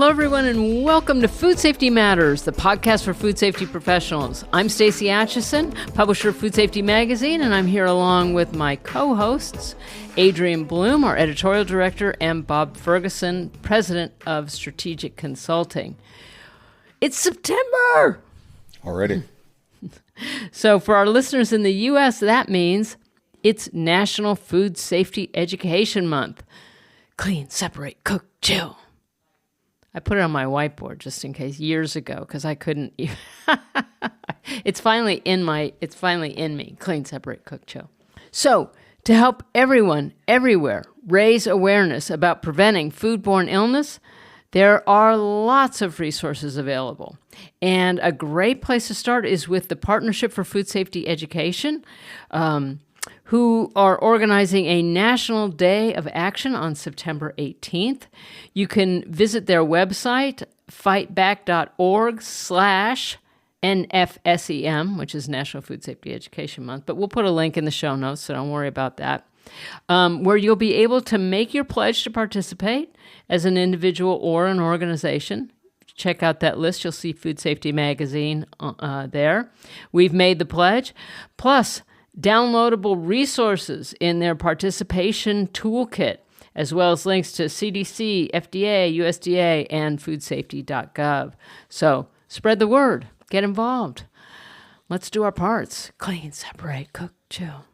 Hello, everyone, and welcome to Food Safety Matters, the podcast for food safety professionals. I'm Stacey Atchison, publisher of Food Safety Magazine, and I'm here along with my co-hosts, Adrian Bloom, our editorial director, and Bob Ferguson, president of Strategic Consulting. It's September! Already. So for our listeners in the U.S., that means it's National Food Safety Education Month. Clean, separate, cook, chill. I put it on my whiteboard just in case years ago because I couldn't. It's finally in me. Clean, separate, cook, chill. So to help everyone everywhere raise awareness about preventing foodborne illness, there are lots of resources available. And a great place to start is with the Partnership for Food Safety Education, who are organizing a National Day of Action on September 18th. You can visit their website, fightback.org/NFSEM, which is National Food Safety Education Month, but we'll put a link in the show notes, so don't worry about that, where you'll be able to make your pledge to participate as an individual or an organization. Check out that list. You'll see Food Safety Magazine there. We've made the pledge. Plus, downloadable resources in their participation toolkit, as well as links to CDC, FDA, USDA, and foodsafety.gov. So spread the word. Get involved. Let's do our parts. Clean, separate, cook, chill.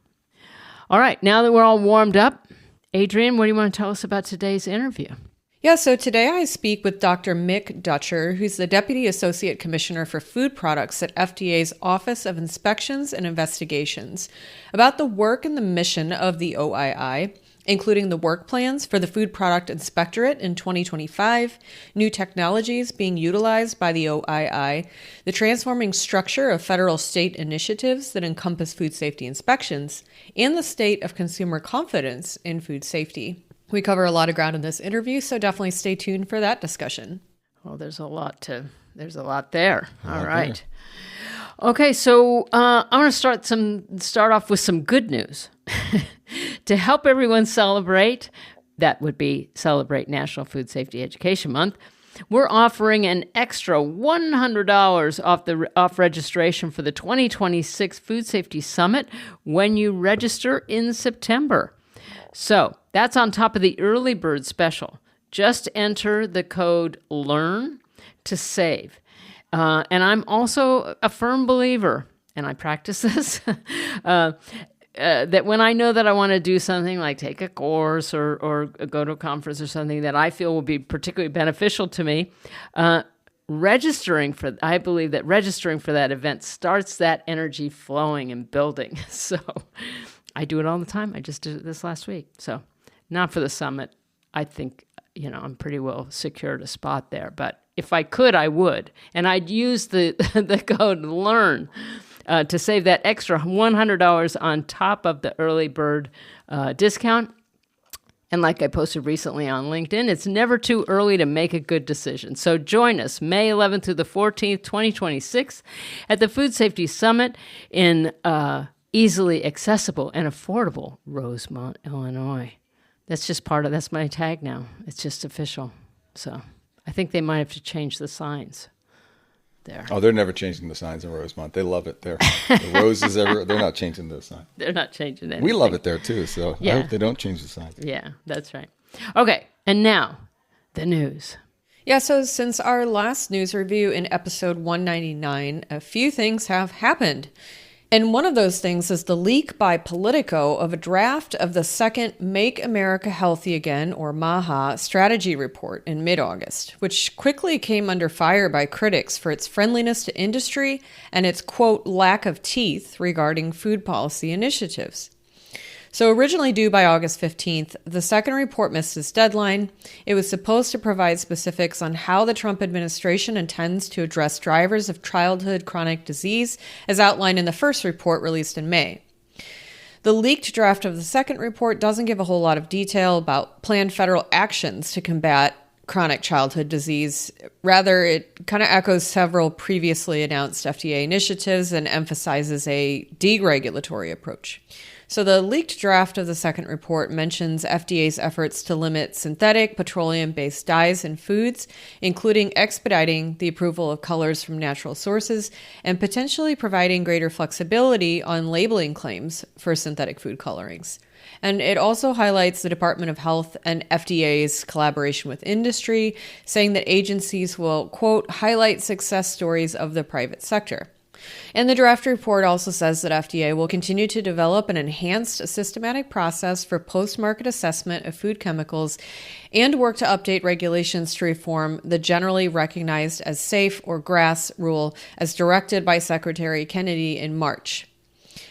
All right, now that we're all warmed up, Adrian, what do you want to tell us about today's interview? Yeah, so today I speak with Dr. Mick Dutcher, who's the Deputy Associate Commissioner for Food Products at FDA's Office of Inspections and Investigations, about the work and the mission of the OII, including the work plans for the Food Product Inspectorate in 2025, new technologies being utilized by the OII, the transforming structure of federal-state initiatives that encompass food safety inspections, and the state of consumer confidence in food safety. We cover a lot of ground in this interview, so definitely stay tuned for that discussion. Well, there's a lot there. All right. Okay, so I want to start off with some good news. To help everyone celebrate, that would be celebrate National Food Safety Education Month, we're offering an extra $100 off registration for the 2026 Food Safety Summit when you register in September. So that's on top of the early bird special. Just enter the code LEARN to save. And I'm also a firm believer, and I practice this, that when I know that I want to do something like take a course or go to a conference or something that I feel will be particularly beneficial to me, I believe that registering for that event starts that energy flowing and building. So I do it all the time. I just did it this last week. So not for the summit. I think, I'm pretty well secured a spot there. But if I could, I would. And I'd use the code LEARN to save that extra $100 on top of the early bird discount. And like I posted recently on LinkedIn, it's never too early to make a good decision. So join us May 11th through the 14th, 2026 at the Food Safety Summit in easily accessible and affordable Rosemont, Illinois. That's my tag now. It's just official. So I think they might have to change the signs there. Oh, they're never changing the signs in Rosemont. They love it there. The roses everywhere. They're not changing those signs. They're not changing anything. We love it there too, so yeah. I hope they don't change the signs. Yeah, that's right. Okay, and now, the news. Yeah, so since our last news review in episode 199, a few things have happened. And one of those things is the leak by Politico of a draft of the second Make America Healthy Again, or MAHA, strategy report in mid-August, which quickly came under fire by critics for its friendliness to industry and its, quote, lack of teeth regarding food policy initiatives. So originally due by August 15th, the second report missed its deadline. It was supposed to provide specifics on how the Trump administration intends to address drivers of childhood chronic disease, as outlined in the first report released in May. The leaked draft of the second report doesn't give a whole lot of detail about planned federal actions to combat chronic childhood disease. Rather, it kind of echoes several previously announced FDA initiatives and emphasizes a deregulatory approach. So the leaked draft of the second report mentions FDA's efforts to limit synthetic petroleum-based dyes in foods, including expediting the approval of colors from natural sources and potentially providing greater flexibility on labeling claims for synthetic food colorings. And it also highlights the Department of Health and FDA's collaboration with industry, saying that agencies will, quote, highlight success stories of the private sector. And the draft report also says that FDA will continue to develop an enhanced systematic process for post-market assessment of food chemicals and work to update regulations to reform the generally recognized as safe or GRAS rule as directed by Secretary Kennedy in March.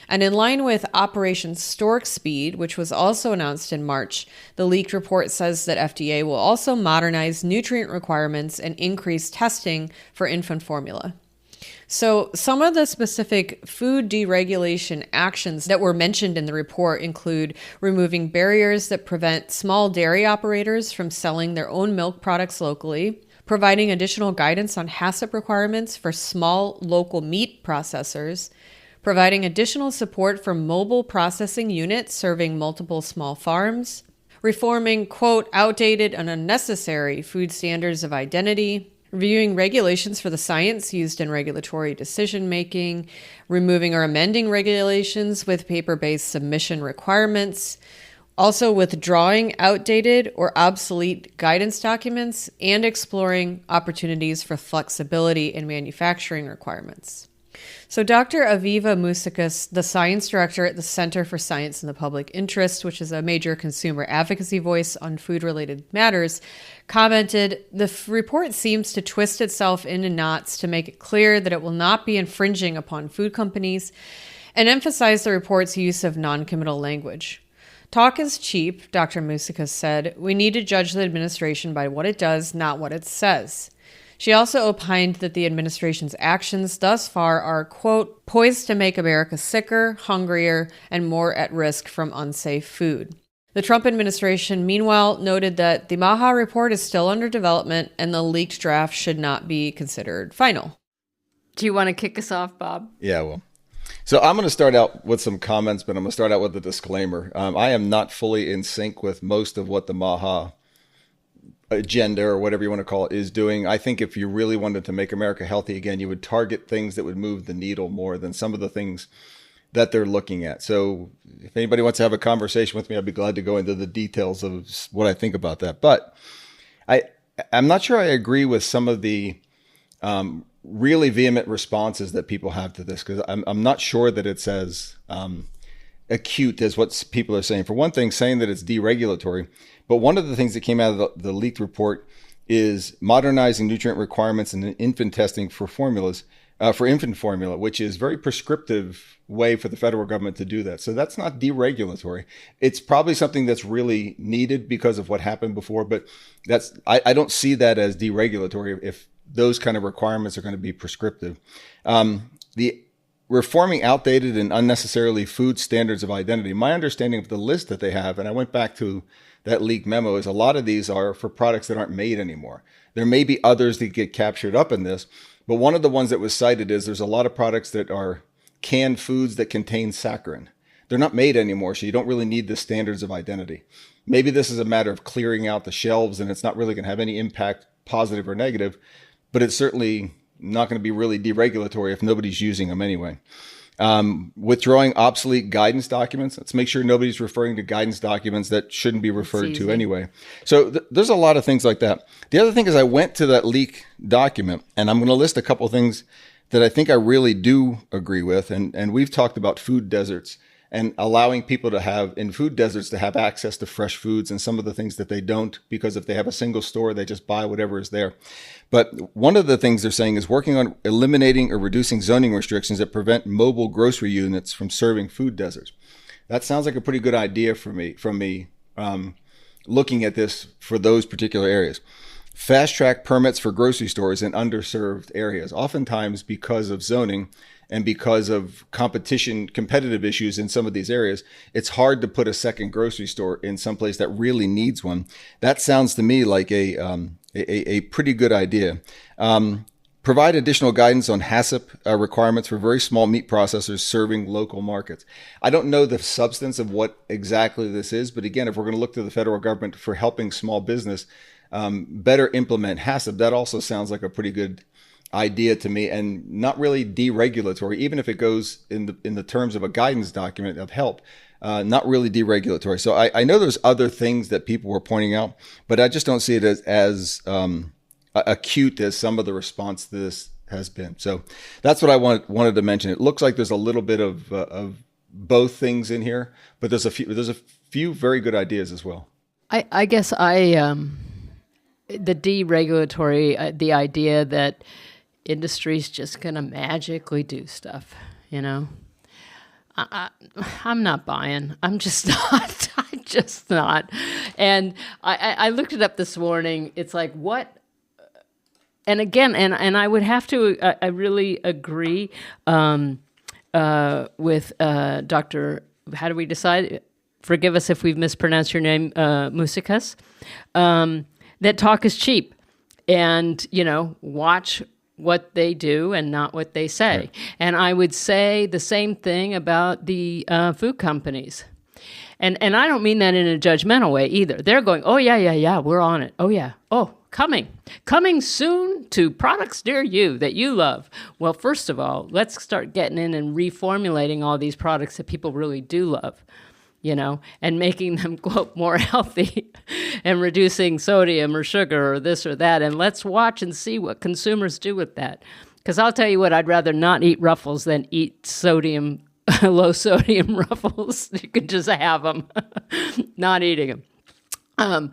And in line with Operation Stork Speed, which was also announced in March, the leaked report says that FDA will also modernize nutrient requirements and increase testing for infant formula. So some of the specific food deregulation actions that were mentioned in the report include removing barriers that prevent small dairy operators from selling their own milk products locally, providing additional guidance on HACCP requirements for small local meat processors, providing additional support for mobile processing units serving multiple small farms, reforming, quote, outdated and unnecessary food standards of identity, reviewing regulations for the science used in regulatory decision-making, removing or amending regulations with paper-based submission requirements, also withdrawing outdated or obsolete guidance documents, and exploring opportunities for flexibility in manufacturing requirements. So Dr. Aviva Musikis, the science director at the Center for Science in the Public Interest, which is a major consumer advocacy voice on food-related matters, commented, the report seems to twist itself into knots to make it clear that it will not be infringing upon food companies, and emphasized the report's use of non-committal language. Talk is cheap, Dr. Musikis said. We need to judge the administration by what it does, not what it says. She also opined that the administration's actions thus far are, quote, poised to make America sicker, hungrier, and more at risk from unsafe food. The Trump administration, meanwhile, noted that the MAHA report is still under development and the leaked draft should not be considered final. Do you want to kick us off, Bob? Yeah, well. So I'm going to start out with some comments, but I'm going to start out with a disclaimer. I am not fully in sync with most of what the MAHA agenda, or whatever you want to call it, is doing. I think if you really wanted to make America healthy again, you would target things that would move the needle more than some of the things that they're looking at. So if anybody wants to have a conversation with me, I'd be glad to go into the details of what I think about that. But I'm not sure I agree with some of the really vehement responses that people have to this, because I'm not sure that it's as acute as what people are saying. For one thing, saying that it's deregulatory. But one of the things that came out of the leaked report is modernizing nutrient requirements and infant testing for formulas, for infant formula, which is a very prescriptive way for the federal government to do that. So that's not deregulatory. It's probably something that's really needed because of what happened before, but I don't see that as deregulatory if those kind of requirements are going to be prescriptive. The reforming outdated and unnecessarily food standards of identity. My understanding of the list that they have, and I went back to that leaked memo, is a lot of these are for products that aren't made anymore. There may be others that get captured up in this, but one of the ones that was cited is there's a lot of products that are canned foods that contain saccharin. They're not made anymore, so you don't really need the standards of identity. Maybe this is a matter of clearing out the shelves and it's not really going to have any impact, positive or negative, but it's certainly not going to be really deregulatory if nobody's using them anyway. Withdrawing obsolete guidance documents. Let's make sure nobody's referring to guidance documents that shouldn't be referred to anyway. So there's a lot of things like that. The other thing is I went to that leak document, and I'm going to list a couple of things that I think I really do agree with. And we've talked about food deserts and allowing people to have, in food deserts, to have access to fresh foods and some of the things that they don't, because if they have a single store, they just buy whatever is there. But one of the things they're saying is working on eliminating or reducing zoning restrictions that prevent mobile grocery units from serving food deserts. That sounds like a pretty good idea from me looking at this for those particular areas. Fast track permits for grocery stores in underserved areas, oftentimes because of zoning and because of competitive issues in some of these areas, it's hard to put a second grocery store in some place that really needs one. That sounds to me like a pretty good idea. provide additional guidance on HACCP requirements for very small meat processors serving local markets. I don't know the substance of what exactly this is, but again, if we're going to look to the federal government for helping small business better implement HACCP, that also sounds like a pretty good idea to me, and not really deregulatory, even if it goes in the terms of a guidance document of help. Not really deregulatory. So I know there's other things that people were pointing out, but I just don't see it as acute as some of the response to this has been. So that's what I wanted to mention. It looks like there's a little bit of both things in here, but there's a few very good ideas as well. I guess the deregulatory, the idea that industry's just going to magically do stuff, I'm not buying. I'm just not. I'm just not. And I looked it up this morning. It's like, what? And again, and I would have to, I really agree with Dr. How do we decide? Forgive us if we've mispronounced your name, Musikas. That talk is cheap. And, watch what they do and not what they say. Right. And I would say the same thing about the food companies. And I don't mean that in a judgmental way either. They're going, oh, yeah, we're on it. Oh, yeah. Oh, coming soon to products near you that you love. Well, first of all, let's start getting in and reformulating all these products that people really do love, and making them, quote, more healthy and reducing sodium or sugar or this or that. And let's watch and see what consumers do with that. Because I'll tell you what, I'd rather not eat Ruffles than eat low sodium Ruffles. You can just have them, not eating them.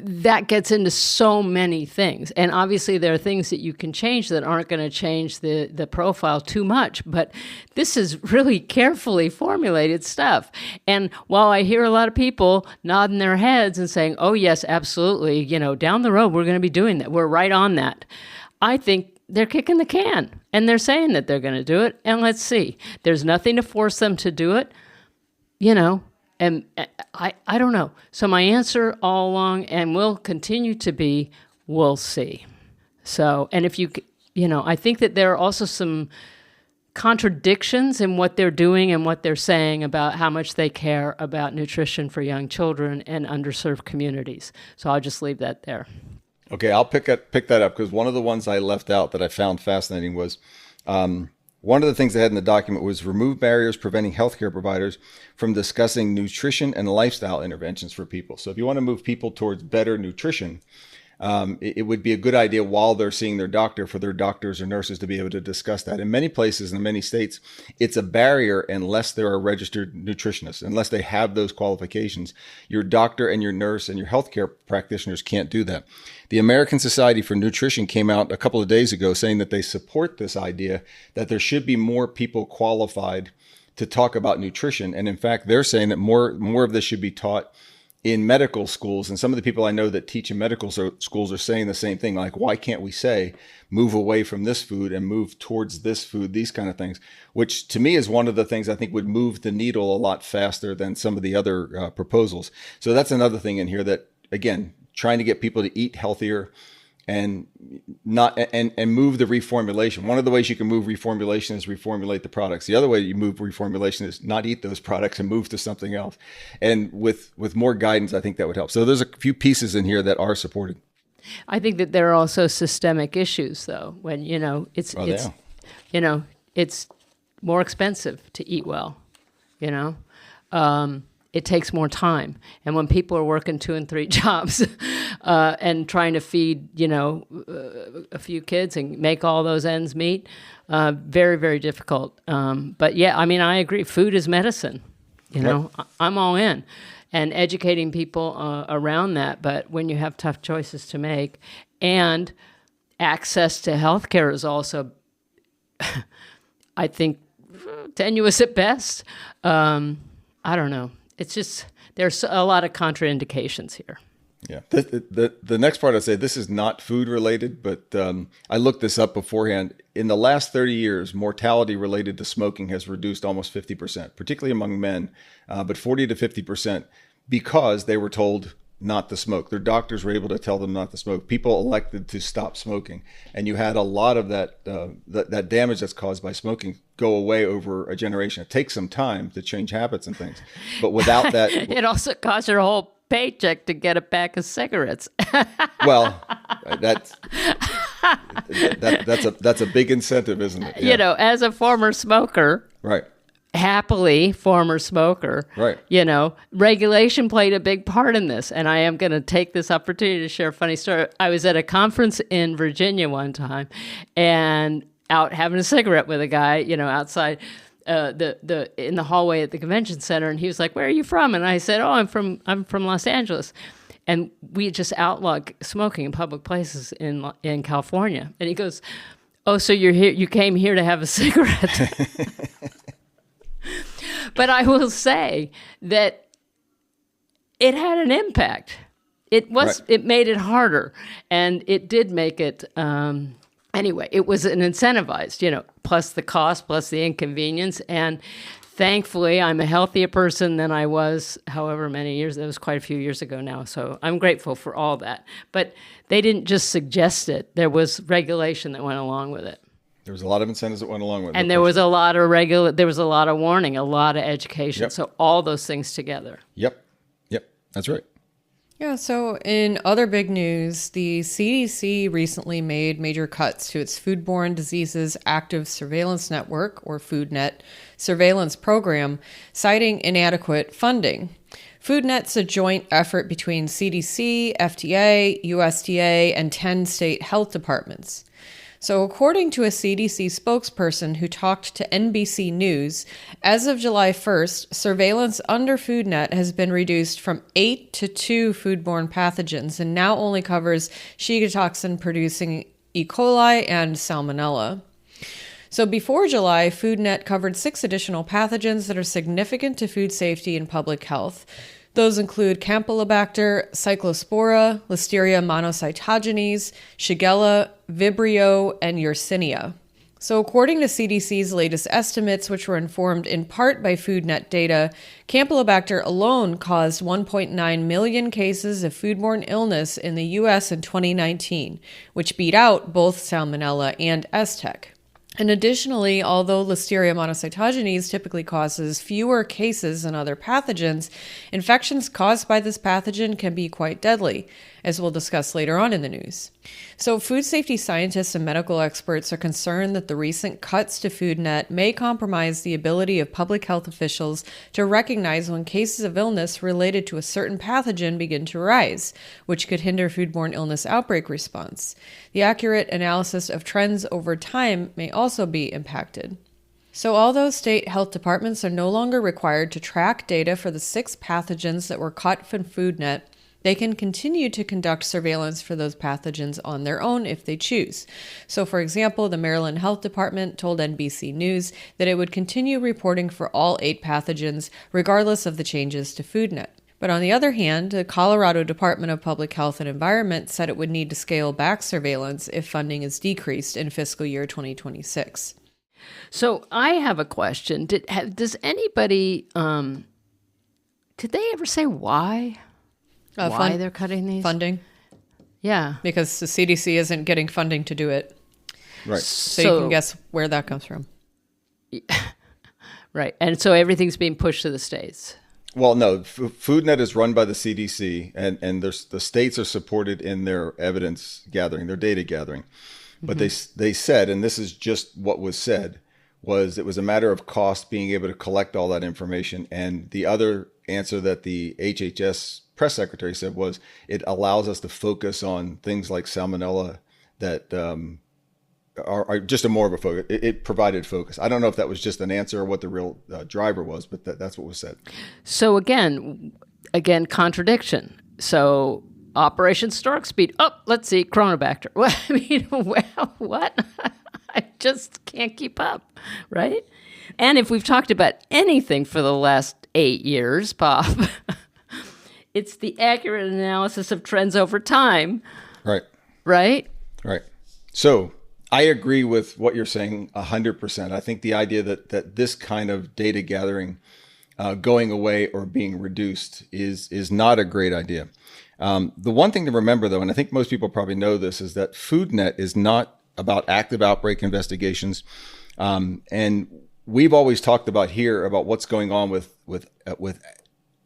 That gets into so many things. And obviously there are things that you can change that aren't going to change the profile too much. But this is really carefully formulated stuff. And while I hear a lot of people nodding their heads and saying, oh, yes, absolutely, down the road, we're going to be doing that. We're right on that. I think they're kicking the can. And they're saying that they're going to do it. And let's see. There's nothing to force them to do it, And I don't know. So my answer all along and will continue to be, we'll see. So, and if I think that there are also some contradictions in what they're doing and what they're saying about how much they care about nutrition for young children and underserved communities. So I'll just leave that there. Okay, I'll pick that up because one of the ones I left out that I found fascinating was one of the things they had in the document was remove barriers preventing healthcare providers from discussing nutrition and lifestyle interventions for people. So if you want to move people towards better nutrition, it would be a good idea while they're seeing their doctor for their doctors or nurses to be able to discuss that. In many places, in many states, it's a barrier unless there are registered nutritionists, unless they have those qualifications. Your doctor and your nurse and your healthcare practitioners can't do that. The American Society for Nutrition came out a couple of days ago saying that they support this idea that there should be more people qualified to talk about nutrition. And in fact, they're saying that more of this should be taught in medical schools. And some of the people I know that teach in medical schools are saying the same thing. Like, why can't we say move away from this food and move towards this food, these kind of things, which to me is one of the things I think would move the needle a lot faster than some of the other proposals. So that's another thing in here that, again, trying to get people to eat healthier and not and move the reformulation. One of the ways you can move reformulation is reformulate the products. The other way you move reformulation is not eat those products and move to something else. And with more guidance, I think that would help. So there's a few pieces in here that are supported. I think that there are also systemic issues, though, when it's more expensive to eat well. It takes more time. And when people are working 2 and 3 jobs and trying to feed, a few kids and make all those ends meet, very, very difficult. But yeah, I agree. Food is medicine. I'm all in. And educating people around that. But when you have tough choices to make, and access to healthcare is also, I think, tenuous at best. I don't know. It's just, there's a lot of contraindications here. Yeah. The next part I'd say, this is not food related, but I looked this up beforehand. In the last 30 years, mortality related to smoking has reduced almost 50%, particularly among men, but 40 to 50% because they were told not to smoke. Their doctors were able to tell them not to smoke. People elected to stop smoking, and you had a lot of that damage that's caused by smoking go away over a generation. It takes some time to change habits and things, but without that, it also costs your whole paycheck to get a pack of cigarettes. well, that's a big incentive, isn't it? Yeah. You know, as a former smoker, Right. happily former smoker, Right. you know, regulation played a big part in this. And I am going to take this opportunity to share a funny story. I was at a conference in Virginia one time and out having a cigarette with a guy, you know, outside in the hallway at the convention center, and he was like, "Where are you from?" And I said, "Oh, I'm from Los Angeles." And we just outlawed smoking in public places in California. And he goes, "Oh, so you're here? You came here to have a cigarette?" But I will say that it had an impact. It made it harder, and it did make it. Anyway, it was an incentivized, you know, plus the cost, plus the inconvenience. And thankfully, I'm a healthier person than I was however many years. That was quite a few years ago now. So I'm grateful for all that. But they didn't just suggest it. There was regulation that went along with it. There was a lot of incentives that went along with it. And there was a lot of there was a lot of warning, a lot of education. Yep. So all those things together. Yep. That's right. Yeah, so in other big news, the CDC recently made major cuts to its Foodborne Diseases Active Surveillance Network, or FoodNet, surveillance program, citing inadequate funding. FoodNet's a joint effort between CDC, FDA, USDA, and 10 state health departments. So according to a CDC spokesperson who talked to NBC News, as of July 1st, surveillance under FoodNet has been reduced from 8 to 2 foodborne pathogens and now only covers Shiga toxin-producing E. coli and Salmonella. So before July, FoodNet covered 6 additional pathogens that are significant to food safety and public health. Those include Campylobacter, Cyclospora, Listeria monocytogenes, Shigella, Vibrio, and Yersinia. So according to CDC's latest estimates, which were informed in part by FoodNet data, Campylobacter alone caused 1.9 million cases of foodborne illness in the U.S. in 2019, which beat out both Salmonella and S-Tech. And additionally, although Listeria monocytogenes typically causes fewer cases than other pathogens, infections caused by this pathogen can be quite deadly, as we'll discuss later on in the news. So food safety scientists and medical experts are concerned that the recent cuts to FoodNet may compromise the ability of public health officials to recognize when cases of illness related to a certain pathogen begin to rise, which could hinder foodborne illness outbreak response. The accurate analysis of trends over time may also be impacted. So although state health departments are no longer required to track data for the 6 pathogens that were cut from FoodNet, they can continue to conduct surveillance for those pathogens on their own if they choose. So, for example, the Maryland Health Department told NBC News that it would continue reporting for all 8 pathogens, regardless of the changes to FoodNet. But on the other hand, the Colorado Department of Public Health and Environment said it would need to scale back surveillance if funding is decreased in fiscal year 2026. So I have a question. Does anybody, did they ever say why? Why they're cutting these? Funding. Yeah. Because the CDC isn't getting funding to do it. Right. So you can guess where that comes from. Right. And so everything's being pushed to the states. Well, no, FoodNet is run by the CDC, and the states are supported in their evidence gathering, their data gathering. But they said, and this is just what was said, was it was a matter of cost being able to collect all that information. And the other answer that the HHS press secretary said was it allows us to focus on things like Salmonella that are just a more of a focus. It provided focus. I don't know if that was just an answer or what the real driver was, but that's what was said. So again, contradiction. So Operation Stork Speed. Oh, let's see, Chronobacter. Well, I mean, well, what? I just can't keep up, right? And if we've talked about anything for the last 8 years, Bob, it's the accurate analysis of trends over time. Right. Right? Right. So I agree with what you're saying 100%. I think the idea that this kind of data gathering going away or being reduced is not a great idea. The one thing to remember, though, and I think most people probably know this, is that FoodNet is not about active outbreak investigations. And we've always talked about here about what's going on with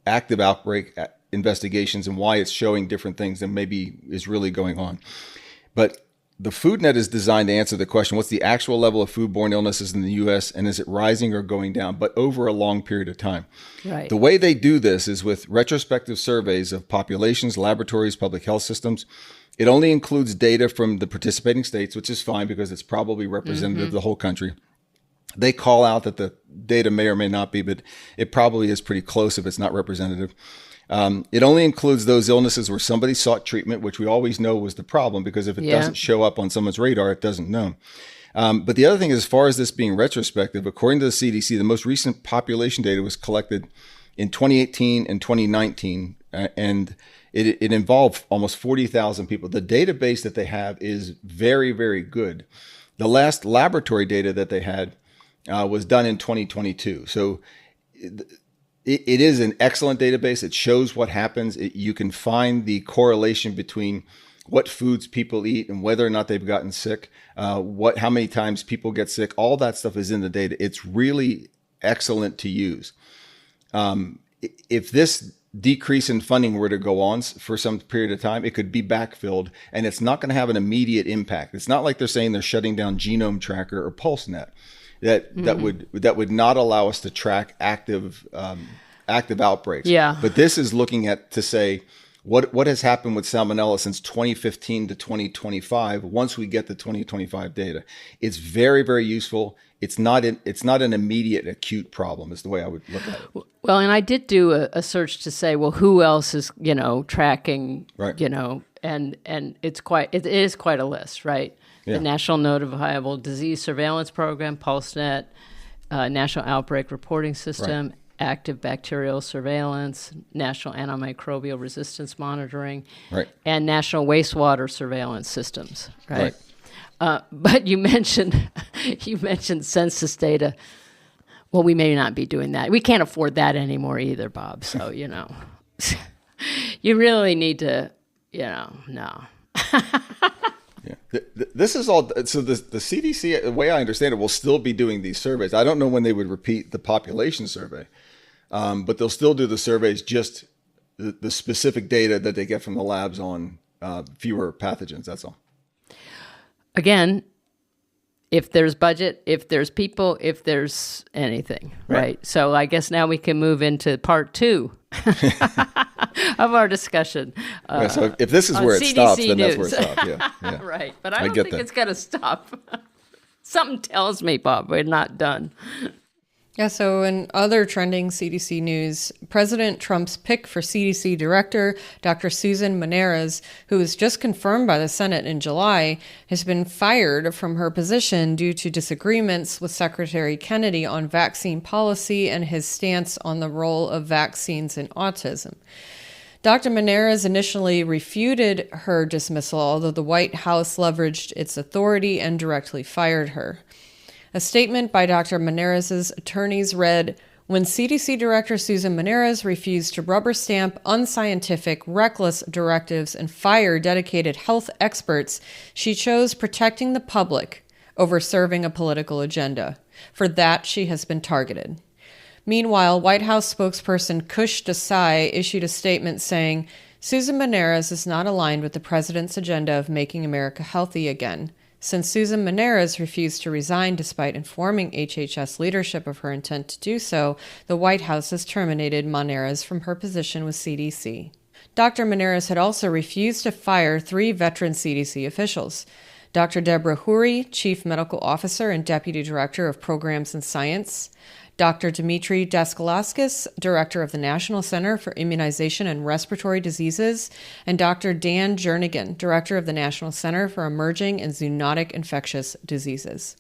active outbreak investigations and why it's showing different things than maybe is really going on. But the FoodNet is designed to answer the question, what's the actual level of foodborne illnesses in the U.S. and is it rising or going down, but over a long period of time? Right. The way they do this is with retrospective surveys of populations, laboratories, public health systems. It only includes data from the participating states, which is fine because it's probably representative of the whole country. They call out that the data may or may not be, but it probably is pretty close if it's not representative. It only includes those illnesses where somebody sought treatment, which we always know was the problem, because if it doesn't show up on someone's radar, it doesn't know. But the other thing is, as far as this being retrospective, according to the CDC, the most recent population data was collected in 2018 and 2019, and it involved almost 40,000 people. The database that they have is very, very good. The last laboratory data that they had was done in 2022. So it is an excellent database. It shows what happens. You can find the correlation between what foods people eat and whether or not they've gotten sick, how many times people get sick. All that stuff is in the data. It's really excellent to use. If this decrease in funding were to go on for some period of time, it could be backfilled, and it's not going to have an immediate impact. It's not like they're saying they're shutting down Genome Tracker or PulseNet. That would not allow us to track active outbreaks. Yeah. But this is looking at to say what has happened with salmonella since 2015 to 2025. Once we get the 2025 data, it's very, very useful. It's not an immediate acute problem, is the way I would look at it. Well, and I did do a search to say, well, who else is tracking, right. And it is quite a list, right? Yeah. The National Notifiable Disease Surveillance Program, PulseNet, National Outbreak Reporting System, right. Active Bacterial Surveillance, National Antimicrobial Resistance Monitoring, right. and National Wastewater Surveillance Systems, right? But you mentioned census data. Well, we may not be doing that. We can't afford that anymore either, Bob. So, you really need to, no. Yeah. This is all. So the CDC, the way I understand it, will still be doing these surveys. I don't know when they would repeat the population survey, but they'll still do the surveys, just the specific data that they get from the labs on fewer pathogens. That's all. Again, if there's budget, if there's people, if there's anything, right? So I guess now we can move into part 2 of our discussion. So if this is where it CDC stops, then news. that's where it stops. Yeah. Right. But I don't think it's going to stop. Something tells me, Bob, we're not done. Yeah, so in other trending CDC news, President Trump's pick for CDC director, Dr. Susan Maneras, who was just confirmed by the Senate in July, has been fired from her position due to disagreements with Secretary Kennedy on vaccine policy and his stance on the role of vaccines in autism. Dr. Maneras initially refuted her dismissal, although the White House leveraged its authority and directly fired her. A statement by Dr. Maneras' attorneys read, "When CDC Director Susan Maneras refused to rubber stamp unscientific, reckless directives and fire dedicated health experts, she chose protecting the public over serving a political agenda. For that, she has been targeted." Meanwhile, White House spokesperson Kush Desai issued a statement saying, "Susan Maneras is not aligned with the president's agenda of making America healthy again. Since Susan Maneras refused to resign despite informing HHS leadership of her intent to do so, the White House has terminated Maneras from her position with CDC." Dr. Maneras had also refused to fire 3 veteran CDC officials. Dr. Deborah Houry, Chief Medical Officer and Deputy Director of Programs and Science, Dr. Dmitry Daskalaskis, Director of the National Center for Immunization and Respiratory Diseases, and Dr. Dan Jernigan, Director of the National Center for Emerging and Zoonotic Infectious Diseases.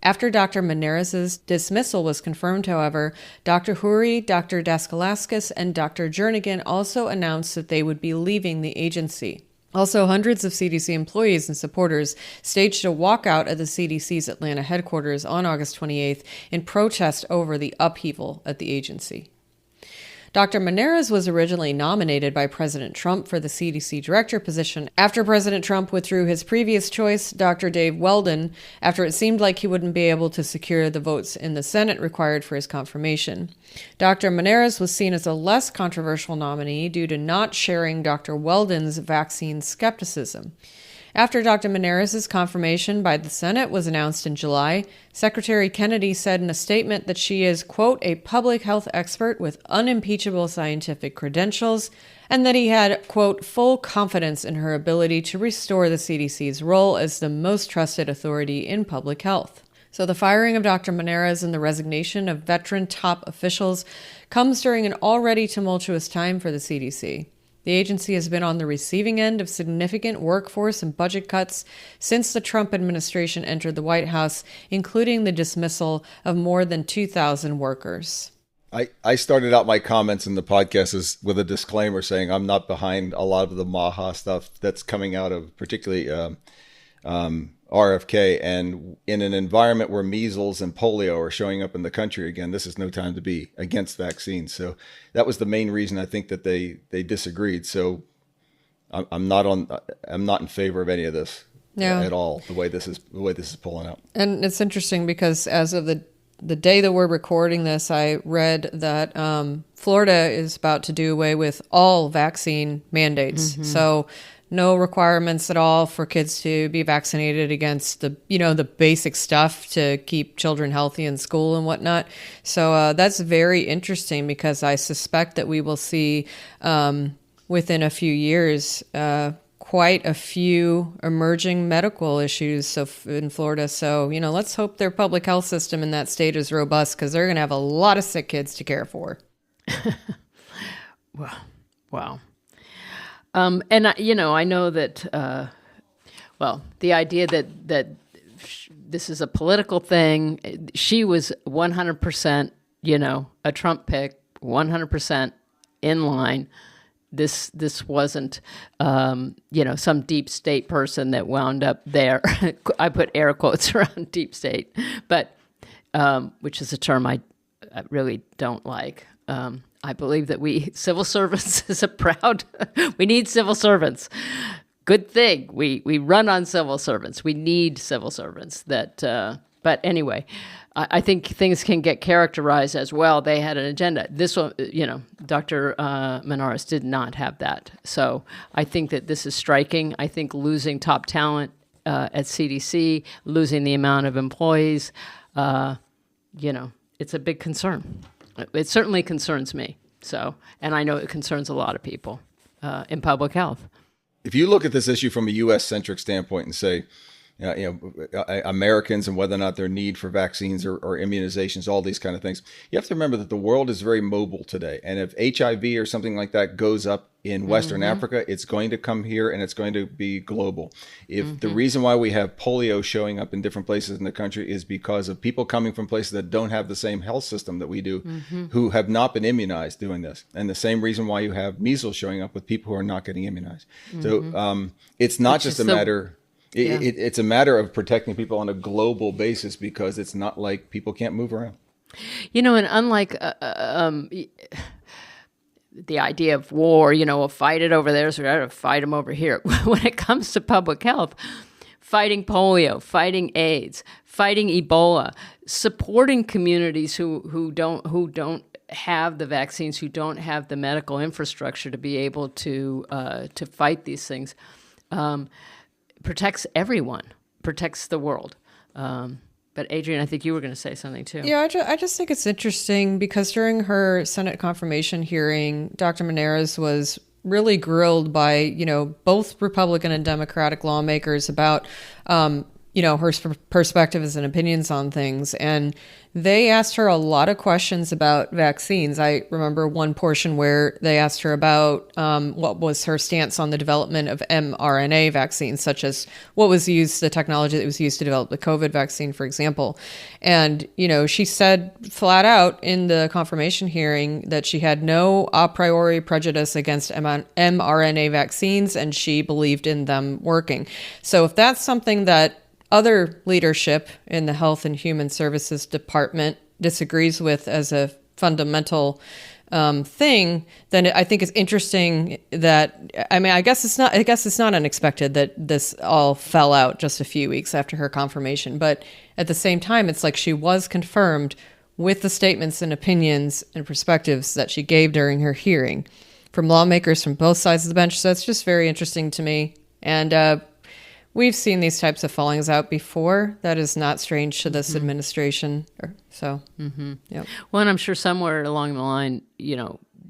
After Dr. Maneras' dismissal was confirmed, however, Dr. Houry, Dr. Daskalaskis, and Dr. Jernigan also announced that they would be leaving the agency. Also, hundreds of CDC employees and supporters staged a walkout at the CDC's Atlanta headquarters on August 28th in protest over the upheaval at the agency. Dr. Maneras was originally nominated by President Trump for the CDC director position after President Trump withdrew his previous choice, Dr. Dave Weldon, after it seemed like he wouldn't be able to secure the votes in the Senate required for his confirmation. Dr. Maneras was seen as a less controversial nominee due to not sharing Dr. Weldon's vaccine skepticism. After Dr. Maneras' confirmation by the Senate was announced in July, Secretary Kennedy said in a statement that she is, quote, a public health expert with unimpeachable scientific credentials, and that he had, quote, full confidence in her ability to restore the CDC's role as the most trusted authority in public health. So the firing of Dr. Maneras and the resignation of veteran top officials comes during an already tumultuous time for the CDC. The agency has been on the receiving end of significant workforce and budget cuts since the Trump administration entered the White House, including the dismissal of more than 2,000 workers. I started out my comments in the podcast with a disclaimer saying I'm not behind a lot of the MAHA stuff that's coming out of particularly RFK, and in an environment where measles and polio are showing up in the country again, this is no time to be against vaccines. So that was the main reason I think that they disagreed. So I'm not in favor of any of this at all. The way this is pulling out. And it's interesting because as of the day that we're recording this, I read that Florida is about to do away with all vaccine mandates. Mm-hmm. So no requirements at all for kids to be vaccinated against the basic stuff to keep children healthy in school and whatnot. So that's very interesting because I suspect that we will see within a few years quite a few emerging medical issues in Florida. So, let's hope their public health system in that state is robust because they're going to have a lot of sick kids to care for. Wow. And I know that, the idea that this is a political thing, she was 100%, a Trump pick, 100% in line. This wasn't, some deep state person that wound up there. I put air quotes around deep state, but which is a term I really don't like. I believe that civil servants is we need civil servants. Good thing we run on civil servants. We need civil servants but anyway, I think things can get characterized as, well, they had an agenda. This one, Dr. Maneras did not have that. So I think that this is striking. I think losing top talent at CDC, losing the amount of employees, it's a big concern. It certainly concerns me. So, and I know it concerns a lot of people in public health. If you look at this issue from a U.S.-centric standpoint and say, Americans and whether or not their need for vaccines or immunizations, all these kind of things, you have to remember that the world is very mobile today. And if HIV or something like that goes up in Western Africa, it's going to come here and it's going to be global. If the reason why we have polio showing up in different places in the country is because of people coming from places that don't have the same health system that we do, who have not been immunized doing this. And the same reason why you have measles showing up with people who are not getting immunized. So it's not just a matter... It's a matter of protecting people on a global basis because it's not like people can't move around. And unlike the idea of war, we'll fight it over there, so we got to fight them over here. When it comes to public health, fighting polio, fighting AIDS, fighting Ebola, supporting communities who don't have the vaccines, who don't have the medical infrastructure to be able to fight these things. Protects everyone, protects the world. But Adrienne, I think you were going to say something too. Yeah, I just think it's interesting because during her Senate confirmation hearing, Dr. Maneras was really grilled by, both Republican and Democratic lawmakers about, her perspectives and opinions on things. And they asked her a lot of questions about vaccines. I remember one portion where they asked her about what was her stance on the development of mRNA vaccines, such as what was used, the technology that was used to develop the COVID vaccine, for example. And, she said flat out in the confirmation hearing that she had no a priori prejudice against mRNA vaccines, and she believed in them working. So if that's something that other leadership in the Health and Human Services Department disagrees with as a fundamental thing, then I think it's interesting that, I guess it's not unexpected that this all fell out just a few weeks after her confirmation. But at the same time, it's like she was confirmed with the statements and opinions and perspectives that she gave during her hearing from lawmakers from both sides of the bench. So it's just very interesting to me. And we've seen these types of fallings out before. That is not strange to this administration. Yep. Well, and I'm sure somewhere along the line,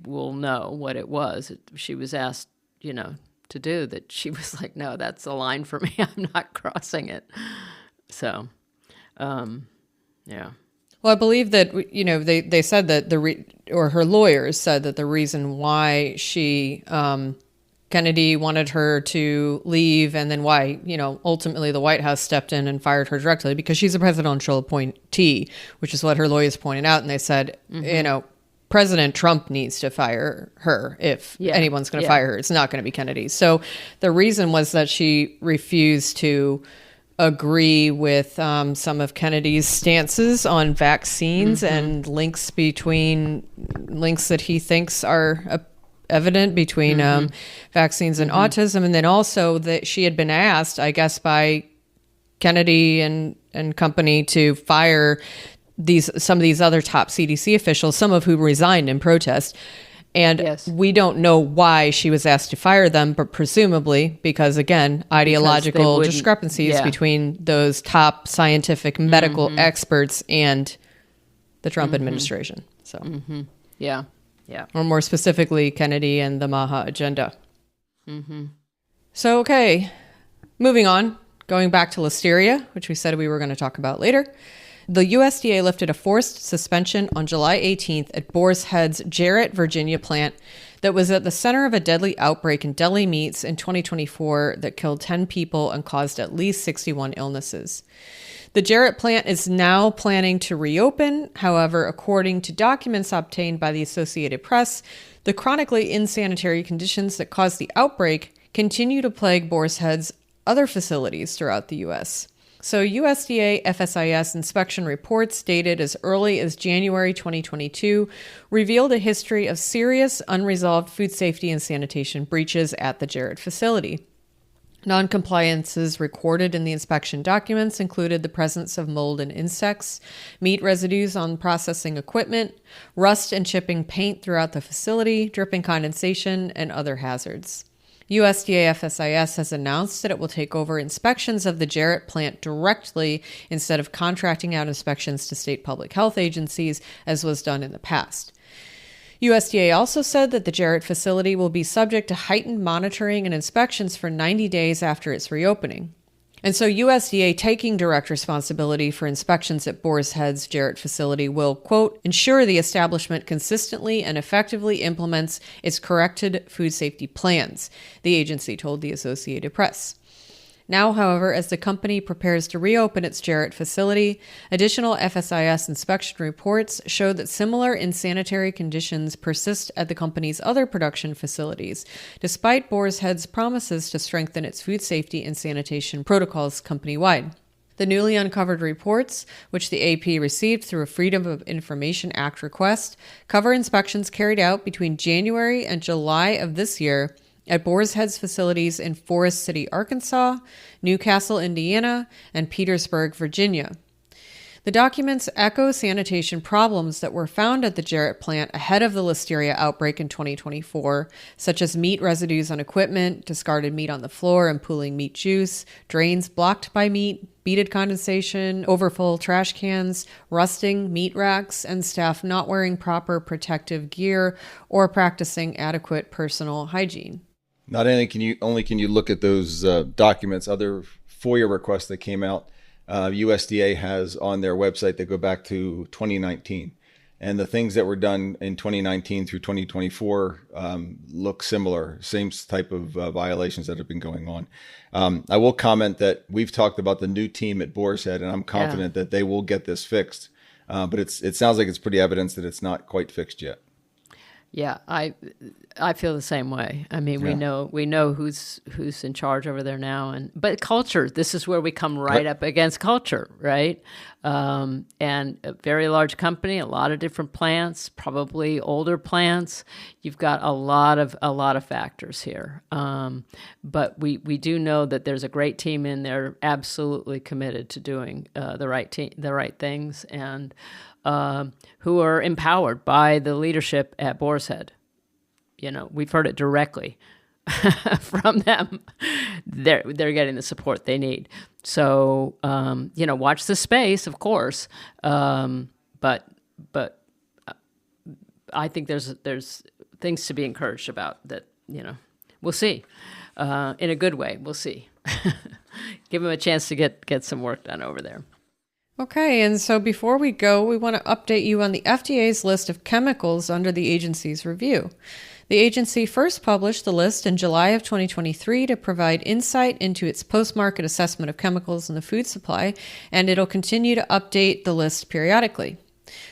we'll know what it was. She was asked, to do that. She was like, no, that's a line for me. I'm not crossing it. So, yeah. Well, I believe that, they said that her lawyers said that the reason why Kennedy wanted her to leave, and then why, ultimately the White House stepped in and fired her directly, because she's a presidential appointee, which is what her lawyers pointed out. And they said, President Trump needs to fire her. If anyone's going to fire her, it's not going to be Kennedy. So the reason was that she refused to agree with some of Kennedy's stances on vaccines and links that he thinks are evident between vaccines and autism. And then also that she had been asked, I guess, by Kennedy and company to fire some of these other top CDC officials, some of whom resigned in protest. And we don't know why she was asked to fire them, but presumably because, again, ideological discrepancies between those top scientific medical experts and the Trump administration. So, Yeah. Or more specifically, Kennedy and the MAHA agenda. So, okay, moving on, going back to listeria, which we said we were going to talk about later. The USDA lifted a forced suspension on July 18th at Boar's Head's Jarrett, Virginia plant that was at the center of a deadly outbreak in deli meats in 2024 that killed 10 people and caused at least 61 illnesses. The Jarrett plant is now planning to reopen. However, according to documents obtained by the Associated Press, the chronically insanitary conditions that caused the outbreak continue to plague Boar's Head's other facilities throughout the U.S. So USDA FSIS inspection reports dated as early as January 2022 revealed a history of serious unresolved food safety and sanitation breaches at the Jarrett facility. Non-compliances recorded in the inspection documents included the presence of mold and insects, meat residues on processing equipment, rust and chipping paint throughout the facility, dripping condensation, and other hazards. USDA FSIS has announced that it will take over inspections of the Jarrett plant directly instead of contracting out inspections to state public health agencies, as was done in the past. USDA also said that the Jarrett facility will be subject to heightened monitoring and inspections for 90 days after its reopening. And so USDA taking direct responsibility for inspections at Boar's Head's Jarrett facility will, quote, ensure the establishment consistently and effectively implements its corrected food safety plans, the agency told the Associated Press. Now, however, as the company prepares to reopen its Jarrett facility, additional FSIS inspection reports show that similar insanitary conditions persist at the company's other production facilities, despite Boar's Head's promises to strengthen its food safety and sanitation protocols company-wide. The newly uncovered reports, which the AP received through a Freedom of Information Act request, cover inspections carried out between January and July of this year at Boar's Head's facilities in Forest City, Arkansas, Newcastle, Indiana, and Petersburg, Virginia. The documents echo sanitation problems that were found at the Jarrett plant ahead of the listeria outbreak in 2024, such as meat residues on equipment, discarded meat on the floor and pooling meat juice, drains blocked by meat, beaded condensation, overfull trash cans, rusting meat racks, and staff not wearing proper protective gear or practicing adequate personal hygiene. Not only can you look at those documents, other FOIA requests that came out, USDA has on their website that go back to 2019. And the things that were done in 2019 through 2024 look similar, same type of violations that have been going on. I will comment that we've talked about the new team at Boar's Head, and I'm confident that they will get this fixed. But it sounds like it's pretty evident that it's not quite fixed yet. Yeah, I feel the same way. I mean, we know who's in charge over there now, but culture. This is where we come right up against culture, right? And a very large company, a lot of different plants, probably older plants. You've got a lot of factors here. But we do know that there's a great team in there, absolutely committed to doing the right things, and who are empowered by the leadership at Boar's Head. You know, we've heard it directly from them. They're getting the support they need. So, watch the space, of course. But I think there's things to be encouraged about that. We'll see. In a good way, we'll see. Give them a chance to get some work done over there. Okay, and so before we go, we want to update you on the FDA's list of chemicals under the agency's review. The agency first published the list in July of 2023 to provide insight into its post-market assessment of chemicals in the food supply, and it'll continue to update the list periodically.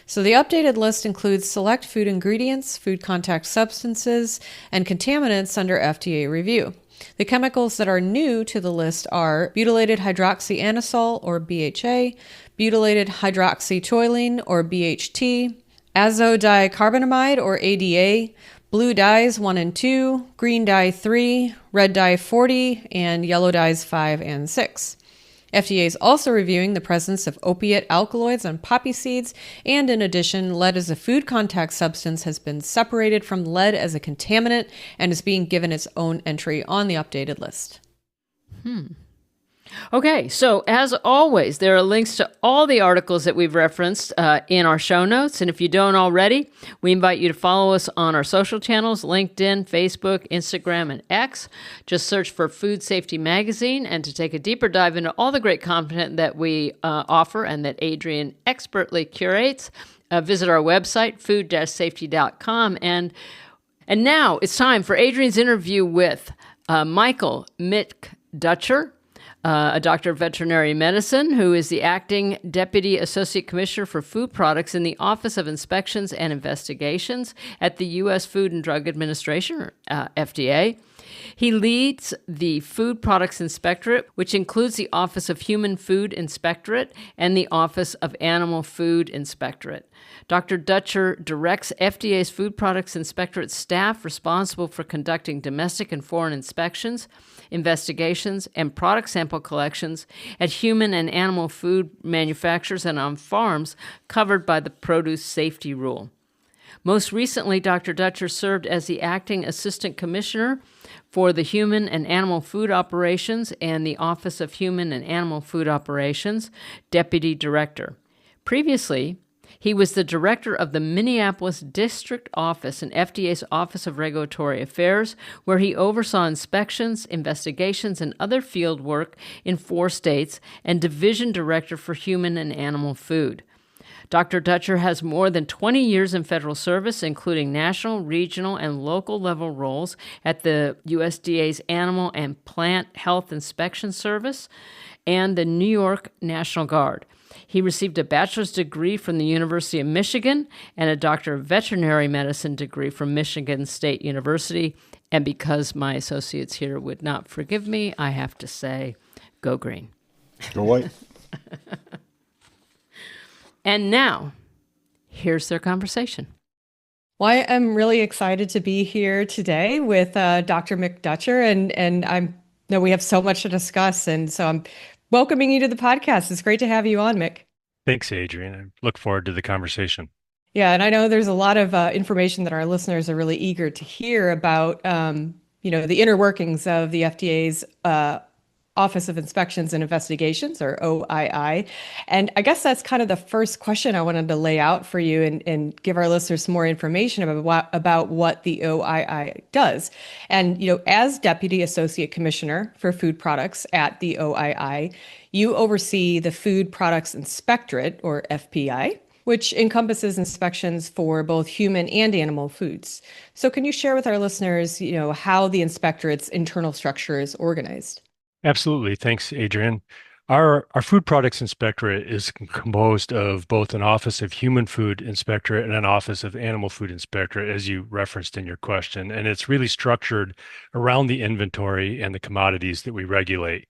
So the updated list includes select food ingredients, food contact substances, and contaminants under FDA review. The chemicals that are new to the list are butylated hydroxyanisole, or BHA, butylated hydroxytoluene, or BHT, azodicarbonamide, or ADA, blue dyes 1 and 2, green dye 3, red dye 40, and yellow dyes 5 and 6. FDA is also reviewing the presence of opiate alkaloids on poppy seeds, and in addition, lead as a food contact substance has been separated from lead as a contaminant and is being given its own entry on the updated list. Okay, so as always, there are links to all the articles that we've referenced in our show notes. And if you don't already, we invite you to follow us on our social channels, LinkedIn, Facebook, Instagram, and X. Just search for Food Safety Magazine, and to take a deeper dive into all the great content that we offer and that Adrian expertly curates, visit our website, food-safety.com. And now it's time for Adrian's interview with Michael Mick Dutcher, a doctor of veterinary medicine who is the acting Deputy Associate Commissioner for Food Products in the Office of Inspections and Investigations at the U.S. Food and Drug Administration, or FDA. He leads the Food Products Inspectorate, which includes the Office of Human Food Inspectorate and the Office of Animal Food Inspectorate. Dr. Dutcher directs FDA's Food Products Inspectorate staff responsible for conducting domestic and foreign inspections, investigations, and product sample collections at human and animal food manufacturers and on farms covered by the Produce Safety Rule. Most recently, Dr. Dutcher served as the acting Assistant Commissioner for the Human and Animal Food Operations and the Office of Human and Animal Food Operations Deputy Director. Previously, he was the director of the Minneapolis District Office in FDA's Office of Regulatory Affairs, where he oversaw inspections, investigations, and other field work in 4 states, and division director for human and animal food. Dr. Dutcher has more than 20 years in federal service, including national, regional, and local level roles at the USDA's Animal and Plant Health Inspection Service and the New York National Guard. He received a bachelor's degree from the University of Michigan and a doctor of veterinary medicine degree from Michigan State University. And because my associates here would not forgive me, I have to say, go green. Go white. And now, here's their conversation. Well, I am really excited to be here today with Dr. Mick Dutcher, and I know we have so much to discuss, and so I'm welcoming you to the podcast. It's great to have you on, Mick. Thanks, Adrian. I look forward to the conversation. Yeah, and I know there's a lot of information that our listeners are really eager to hear about, the inner workings of the FDA's Office of Inspections and Investigations, or OII. And I guess that's kind of the first question I wanted to lay out for you and give our listeners some more information about what the OII does. And, as Deputy Associate Commissioner for Food Products at the OII, you oversee the Food Products Inspectorate, or FPI, which encompasses inspections for both human and animal foods. So can you share with our listeners, how the inspectorate's internal structure is organized? Absolutely. Thanks, Adrian. Our Food Products Inspectorate is composed of both an Office of Human Food Inspectorate and an Office of Animal Food Inspectorate, as you referenced in your question. And it's really structured around the inventory and the commodities that we regulate.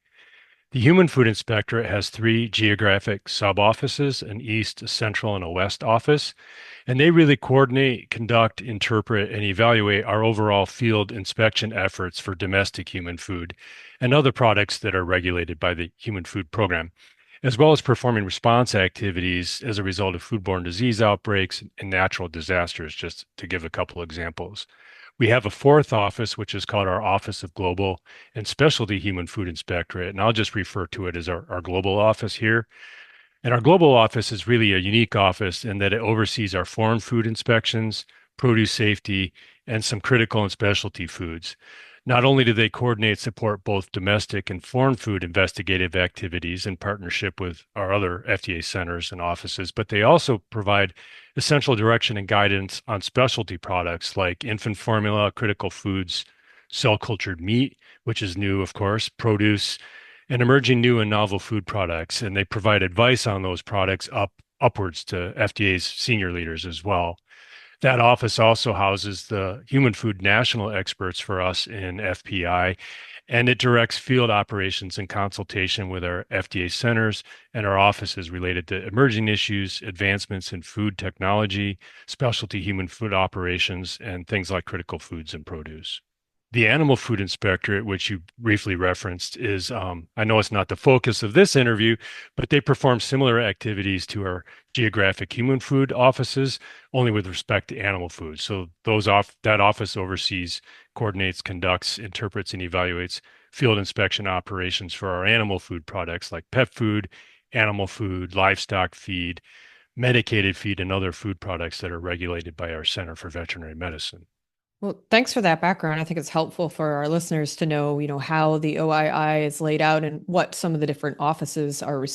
The Human Food Inspectorate has three geographic sub-offices, an East, a Central, and a West office. And they really coordinate, conduct, interpret, and evaluate our overall field inspection efforts for domestic human food and other products that are regulated by the Human Food Program, as well as performing response activities as a result of foodborne disease outbreaks and natural disasters, just to give a couple examples. We have a fourth office, which is called our Office of Global and Specialty Human Food Inspectorate, and I'll just refer to it as our global office here. And our global office is really a unique office in that it oversees our foreign food inspections, produce safety, and some critical and specialty foods. Not only do they coordinate and support both domestic and foreign food investigative activities in partnership with our other FDA centers and offices, but they also provide essential direction and guidance on specialty products like infant formula, critical foods, cell cultured meat, which is new, of course, produce, and emerging new and novel food products. And they provide advice on those products upwards to FDA's senior leaders as well. That office also houses the human food national experts for us in FPI, and it directs field operations in consultation with our FDA centers and our offices related to emerging issues, advancements in food technology, specialty human food operations, and things like critical foods and produce. The Animal Food Inspectorate, which you briefly referenced, is, I know it's not the focus of this interview, but they perform similar activities to our geographic human food offices, only with respect to animal food. So that office oversees, coordinates, conducts, interprets, and evaluates field inspection operations for our animal food products like pet food, animal food, livestock feed, medicated feed, and other food products that are regulated by our Center for Veterinary Medicine. Well, thanks for that background. I think it's helpful for our listeners to know, how the OII is laid out and what some of the different offices are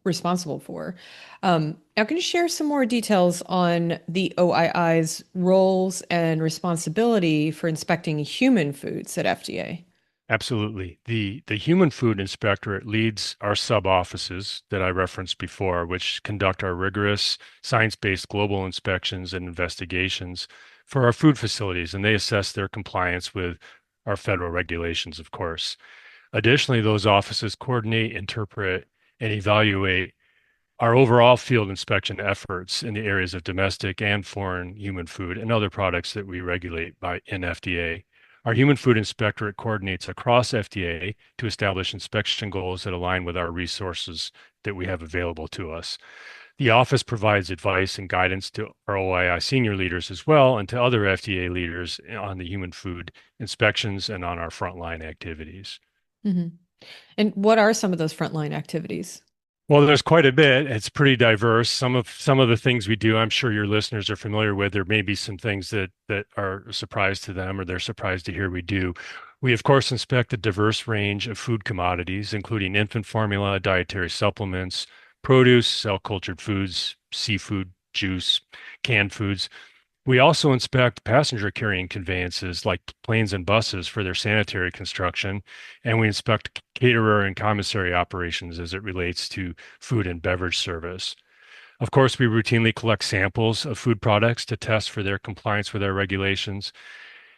responsible for. Now, can you share some more details on the OII's roles and responsibility for inspecting human foods at FDA? Absolutely. The Human Food Inspectorate leads our sub-offices that I referenced before, which conduct our rigorous science-based global inspections and investigations for our food facilities, and they assess their compliance with our federal regulations, of course. Additionally, those offices coordinate, interpret, and evaluate our overall field inspection efforts in the areas of domestic and foreign human food and other products that we regulate in FDA. Our Human Food Inspectorate coordinates across FDA to establish inspection goals that align with our resources that we have available to us. The office provides advice and guidance to our OII senior leaders as well and to other FDA leaders on the human food inspections and on our frontline activities. Mm-hmm. And what are some of those frontline activities? Well, there's quite a bit. It's pretty diverse. Some of the things we do, I'm sure your listeners are familiar with. There may be some things that are a surprise to them or they're surprised to hear we do. We, of course, inspect a diverse range of food commodities, including infant formula, dietary supplements, produce, cell-cultured foods, seafood, juice, canned foods. We also inspect passenger carrying conveyances like planes and buses for their sanitary construction, and we inspect caterer and commissary operations as it relates to food and beverage service. Of course, we routinely collect samples of food products to test for their compliance with our regulations,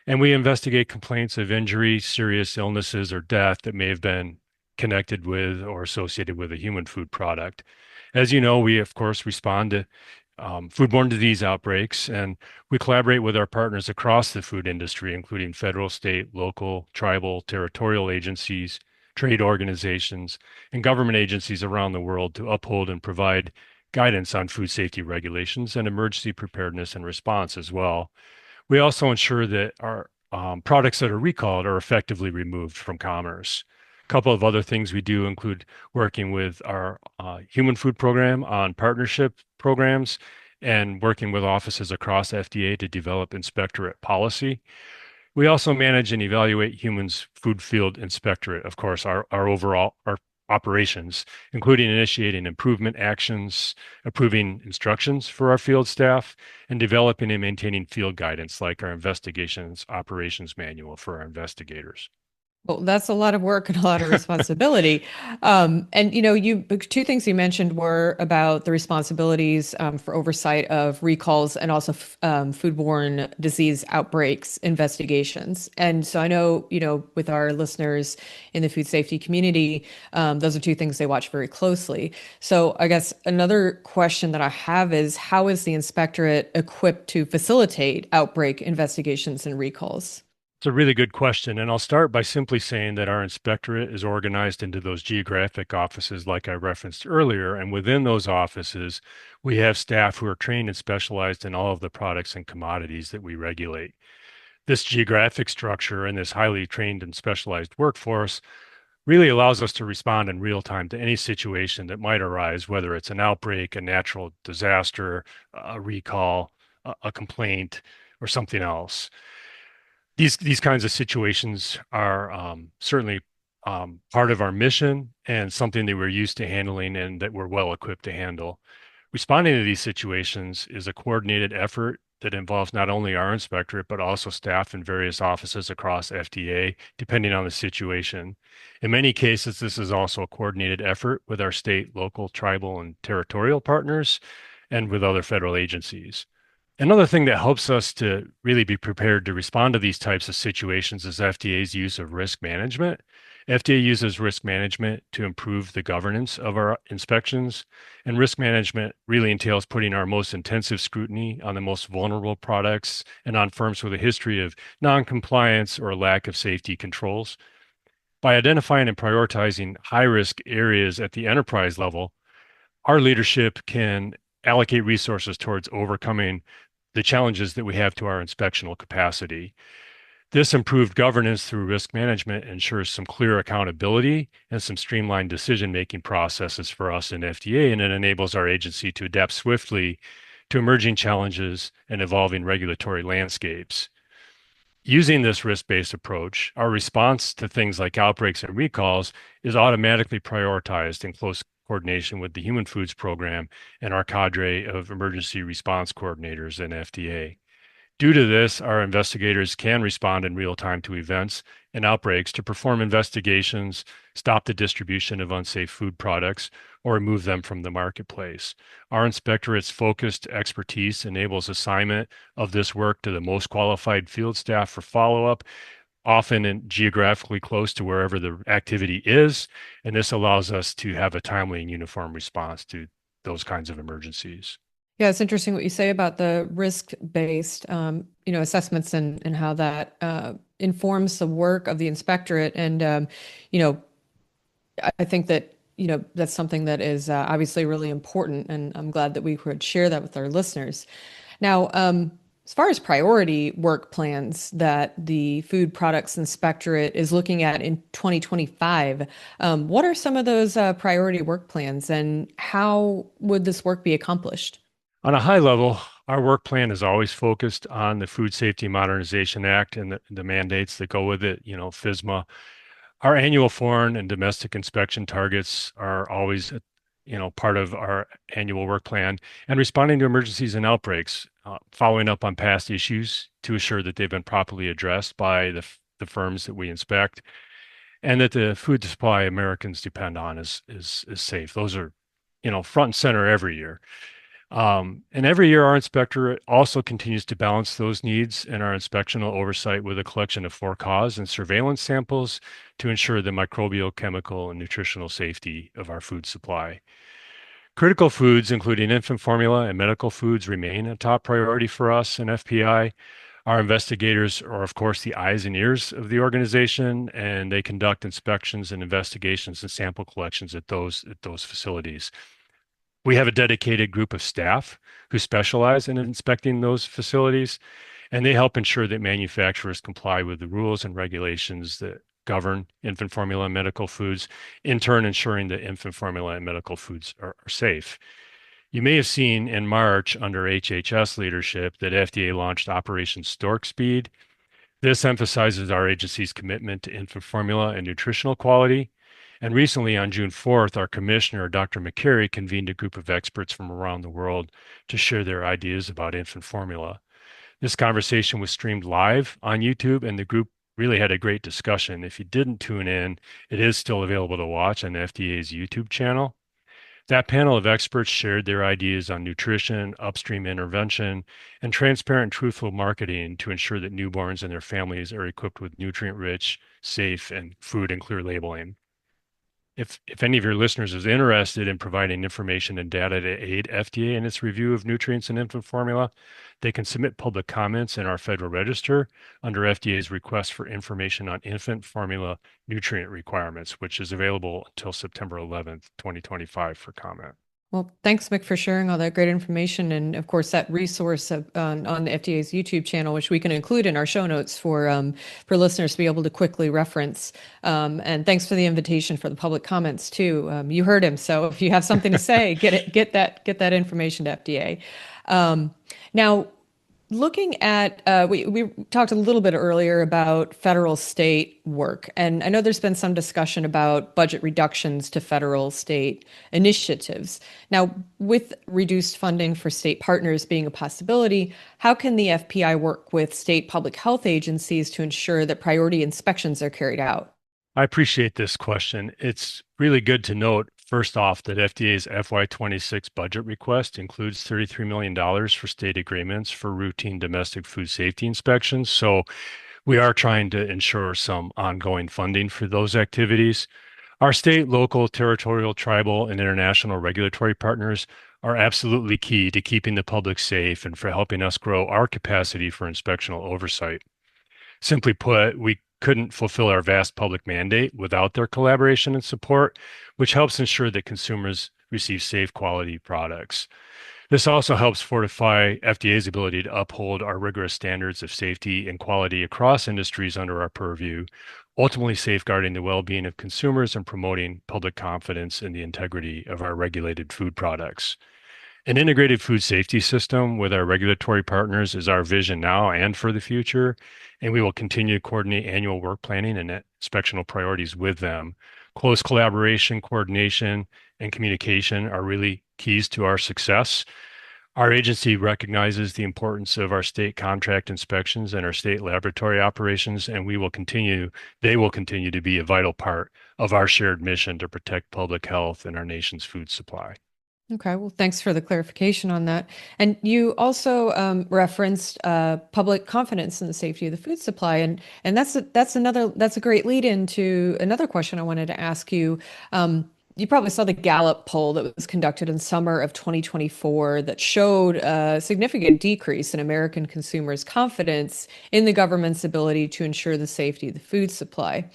and we investigate complaints of injury, serious illnesses, or death that may have been connected with or associated with a human food product. As you know, we, of course, respond to foodborne disease outbreaks, and we collaborate with our partners across the food industry, including federal, state, local, tribal, territorial agencies, trade organizations, and government agencies around the world to uphold and provide guidance on food safety regulations and emergency preparedness and response as well. We also ensure that our products that are recalled are effectively removed from commerce. A couple of other things we do include working with our human food program on partnership programs and working with offices across FDA to develop inspectorate policy. We also manage and evaluate humans food field inspectorate, of course, our operations, including initiating improvement actions, approving instructions for our field staff, and developing and maintaining field guidance like our investigations operations manual for our investigators. Well, that's a lot of work and a lot of responsibility. And you two things you mentioned were about the responsibilities for oversight of recalls and also foodborne disease outbreaks investigations. And so I know, with our listeners in the food safety community, those are two things they watch very closely. So I guess another question that I have is, how is the inspectorate equipped to facilitate outbreak investigations and recalls? It's a really good question. And I'll start by simply saying that our inspectorate is organized into those geographic offices, like I referenced earlier. And within those offices, we have staff who are trained and specialized in all of the products and commodities that we regulate. This geographic structure and this highly trained and specialized workforce really allows us to respond in real time to any situation that might arise, whether it's an outbreak, a natural disaster, a recall, a complaint, or something else. These kinds of situations are certainly part of our mission and something that we're used to handling and that we're well equipped to handle. Responding to these situations is a coordinated effort that involves not only our inspectorate, but also staff in various offices across FDA, depending on the situation. In many cases, this is also a coordinated effort with our state, local, tribal, and territorial partners and with other federal agencies. Another thing that helps us to really be prepared to respond to these types of situations is FDA's use of risk management. FDA uses risk management to improve the governance of our inspections, and risk management really entails putting our most intensive scrutiny on the most vulnerable products and on firms with a history of non-compliance or lack of safety controls. By identifying and prioritizing high-risk areas at the enterprise level, our leadership can allocate resources towards overcoming the challenges that we have to our inspectional capacity. This improved governance through risk management ensures some clear accountability and some streamlined decision-making processes for us in FDA, and it enables our agency to adapt swiftly to emerging challenges and evolving regulatory landscapes. Using this risk-based approach, our response to things like outbreaks and recalls is automatically prioritized in close coordination with the Human Foods Program and our cadre of emergency response coordinators in FDA. Due to this, our investigators can respond in real time to events and outbreaks to perform investigations, stop the distribution of unsafe food products, or remove them from the marketplace. Our inspectorate's focused expertise enables assignment of this work to the most qualified field staff for follow-up, often geographically close to wherever the activity is, and this allows us to have a timely and uniform response to those kinds of emergencies. Yeah, it's interesting what you say about the risk-based, assessments and how that informs the work of the inspectorate. And I think that that's something that is obviously really important, and I'm glad that we could share that with our listeners. Now, as far as priority work plans that the Food Products Inspectorate is looking at in 2025, what are some of those priority work plans, and how would this work be accomplished? On a high level, our work plan is always focused on the Food Safety Modernization Act and the mandates that go with it, FSMA. Our annual foreign and domestic inspection targets are always, part of our annual work plan, and responding to emergencies and outbreaks, following up on past issues to assure that they've been properly addressed by the firms that we inspect, and that the food supply Americans depend on is safe. Those are, front and center every year. And every year, our inspector also continues to balance those needs and our inspectional oversight with a collection of for-cause and surveillance samples to ensure the microbial, chemical, and nutritional safety of our food supply. Critical foods, including infant formula and medical foods, remain a top priority for us in FPI. Our investigators are, of course, the eyes and ears of the organization, and they conduct inspections and investigations and sample collections at those facilities. We have a dedicated group of staff who specialize in inspecting those facilities, and they help ensure that manufacturers comply with the rules and regulations that govern infant formula and medical foods, in turn ensuring that infant formula and medical foods are safe. You may have seen in March under HHS leadership that FDA launched Operation Stork Speed. This emphasizes our agency's commitment to infant formula and nutritional quality. And recently, on June 4th, our commissioner, Dr. McCary, convened a group of experts from around the world to share their ideas about infant formula. This conversation was streamed live on YouTube, and the group really had a great discussion. If you didn't tune in, it is still available to watch on the FDA's YouTube channel. That panel of experts shared their ideas on nutrition, upstream intervention, and transparent, truthful marketing to ensure that newborns and their families are equipped with nutrient-rich, safe, and food and clear labeling. If any of your listeners is interested in providing information and data to aid FDA in its review of nutrients in infant formula, they can submit public comments in our Federal Register under FDA's request for information on infant formula nutrient requirements, which is available until September 11th, 2025 for comment. Well, thanks, Mick, for sharing all that great information. And of course, that resource on the FDA's YouTube channel, which we can include in our show notes for listeners to be able to quickly reference. And thanks for the invitation for the public comments too. You heard him. So if you have something to say, get that information to FDA. Now, looking at, we talked a little bit earlier about federal state work, and I know there's been some discussion about budget reductions to federal state initiatives. Now, with reduced funding for state partners being a possibility, how can the FPI work with state public health agencies to ensure that priority inspections are carried out? I appreciate this question. It's really good to note, first off, that FDA's FY26 budget request includes $33 million for state agreements for routine domestic food safety inspections. So we are trying to ensure some ongoing funding for those activities. Our state, local, territorial, tribal, and international regulatory partners are absolutely key to keeping the public safe and for helping us grow our capacity for inspectional oversight. Simply put, we couldn't fulfill our vast public mandate without their collaboration and support, which helps ensure that consumers receive safe, quality products. This also helps fortify FDA's ability to uphold our rigorous standards of safety and quality across industries under our purview, ultimately safeguarding the well-being of consumers and promoting public confidence in the integrity of our regulated food products. An integrated food safety system with our regulatory partners is our vision now and for the future, and we will continue to coordinate annual work planning and inspectional priorities with them. Close collaboration, coordination, and communication are really keys to our success. Our agency recognizes the importance of our state contract inspections and our state laboratory operations, and they will continue to be a vital part of our shared mission to protect public health and our nation's food supply. Okay, well, thanks for the clarification on that. And you also referenced public confidence in the safety of the food supply, and that's a great lead into another question I wanted to ask you. You probably saw the Gallup poll that was conducted in summer of 2024 that showed a significant decrease in American consumers' confidence in the government's ability to ensure the safety of the food supply.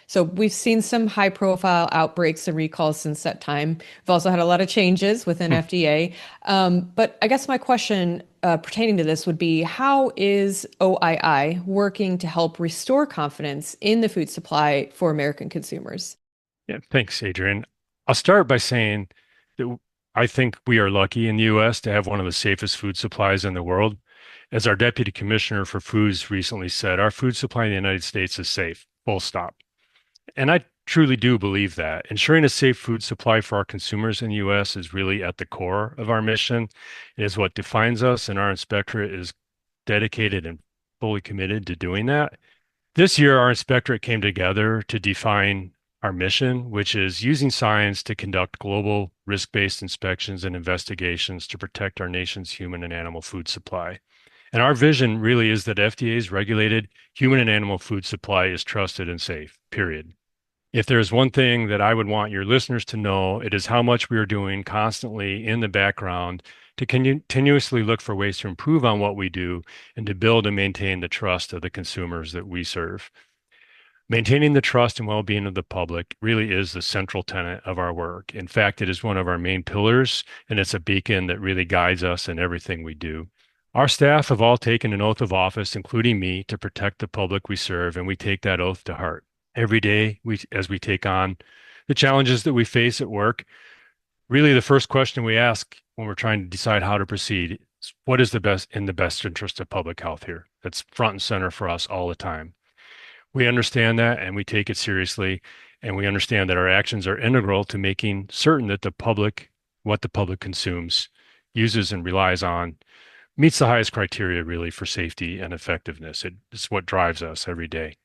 So we've seen some high-profile outbreaks and recalls since that time. We've also had a lot of changes within FDA. But I guess my question pertaining to this would be, how is OII working to help restore confidence in the food supply for American consumers? Yeah, thanks, Adrian. I'll start by saying that I think we are lucky in the U.S. to have one of the safest food supplies in the world. As our Deputy Commissioner for Foods recently said, our food supply in the United States is safe, full stop. And I truly do believe that. Ensuring a safe food supply for our consumers in the U.S. is really at the core of our mission. It is what defines us, and our inspectorate is dedicated and fully committed to doing that. This year, our inspectorate came together to define our mission, which is using science to conduct global risk-based inspections and investigations to protect our nation's human and animal food supply. And our vision really is that FDA's regulated human and animal food supply is trusted and safe, period. If there's one thing that I would want your listeners to know, it is how much we are doing constantly in the background to continuously look for ways to improve on what we do and to build and maintain the trust of the consumers that we serve. Maintaining the trust and well-being of the public really is the central tenet of our work. In fact, it is one of our main pillars, and it's a beacon that really guides us in everything we do. Our staff have all taken an oath of office, including me, to protect the public we serve, and we take that oath to heart. Every day, as we take on the challenges that we face at work, really the first question we ask when we're trying to decide how to proceed is, what is in the best interest of public health here? That's front and center for us all the time. We understand that, and we take it seriously, and we understand that our actions are integral to making certain that what the public consumes, uses, and relies on meets the highest criteria really for safety and effectiveness. It's what drives us every day.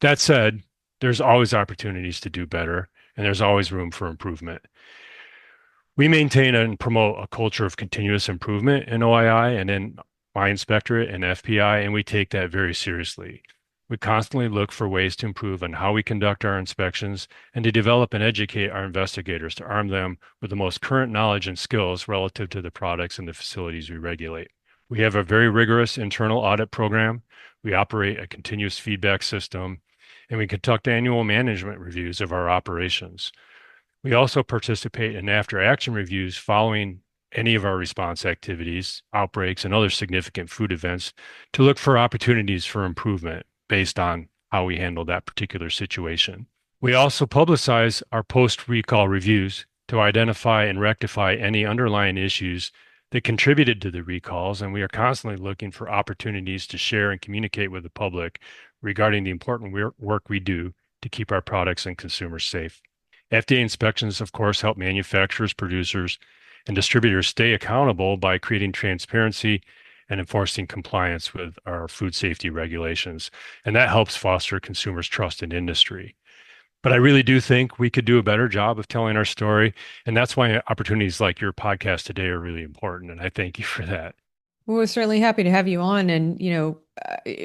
That said, there's always opportunities to do better, and there's always room for improvement. We maintain and promote a culture of continuous improvement in OII and in my inspectorate and FPI, and we take that very seriously. We constantly look for ways to improve on how we conduct our inspections and to develop and educate our investigators to arm them with the most current knowledge and skills relative to the products and the facilities we regulate. We have a very rigorous internal audit program. We operate a continuous feedback system, and we conduct annual management reviews of our operations. We also participate in after action reviews following any of our response activities, outbreaks, and other significant food events to look for opportunities for improvement based on how we handle that particular situation. We also publicize our post-recall reviews to identify and rectify any underlying issues that contributed to the recalls, and we are constantly looking for opportunities to share and communicate with the public regarding the important work we do to keep our products and consumers safe. FDA inspections, of course, help manufacturers, producers, and distributors stay accountable by creating transparency and enforcing compliance with our food safety regulations. And that helps foster consumers' trust in industry. But I really do think we could do a better job of telling our story. And that's why opportunities like your podcast today are really important. And I thank you for that. Well, we're certainly happy to have you on. And,